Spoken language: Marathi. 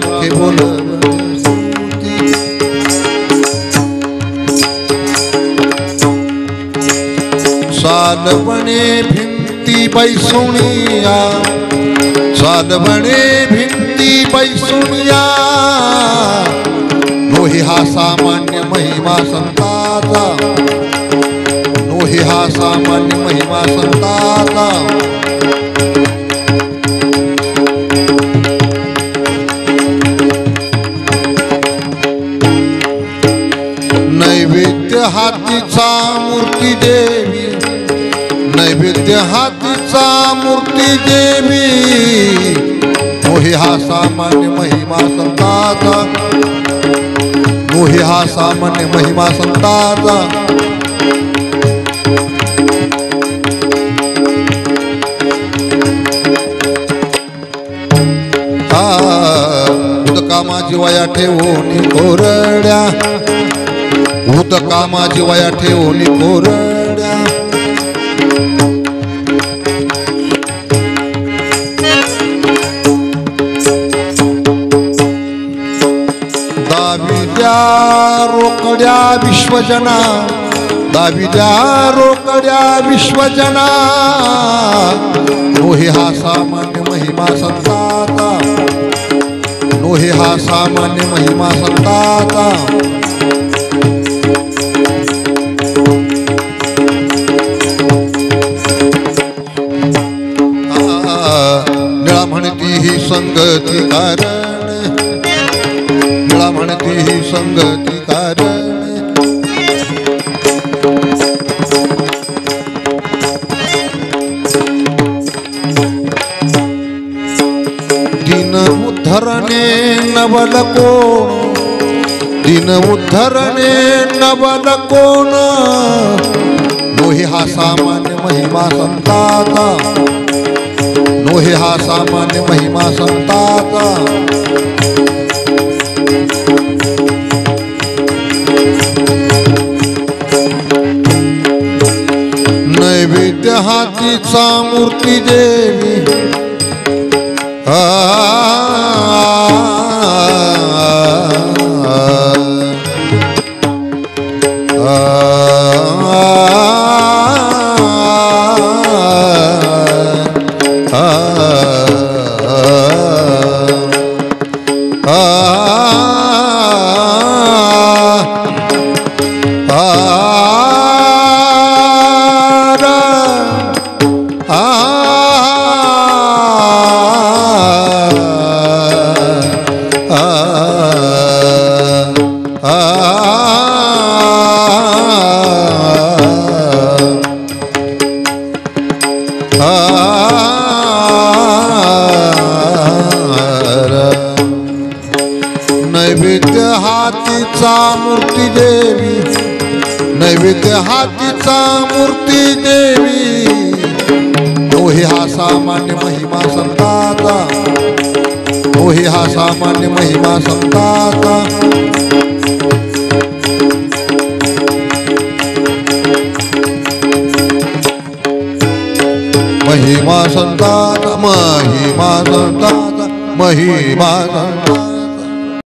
मुखे बोलवली स्तुती सालवणे भिंती बैसुनिया सालवणे भिंती बैसुनिया नोही हा सामान्य महिमा संताचा नोही हा सामान्य महिमा संताचा नैवेद्य हातीचा मूर्ती देवी नैवेद्य हातीचा मूर्ती देवी नोही हा सामान्य महिमा संताचा नोही हा सामान्य महिमा संताचा कामाची वया ठेवून कोरड्या भूत कामाची वया ठेवून कोरड्या दाविद्या रोकड्या विश्वजना दाविद्या रोकड्या विश्वजना नोही हा सामान्य महिमा संताचा नोही हा सामान्य महिमा संताचा निळा म्हणती ही संगती कारण निळा म्हणती ही संगती कारण दिन उद्धरणे नवल कोण दिन उद्धरणे नवल कोण नोही हा सामान्य महिमा संताचा नोही हा सामान्य महिमा संताचा नैवेद्य हातीचा मूर्ती देवी नैवेद्य हातीचा मूर्ती देवी नैवेद्य हातीचा मूर्ती देवी नोही हा सामान्य महिमा संताचा नोही हा सामान्य महिमा संताचा महिमा संताचा महिमा संताचा महिमा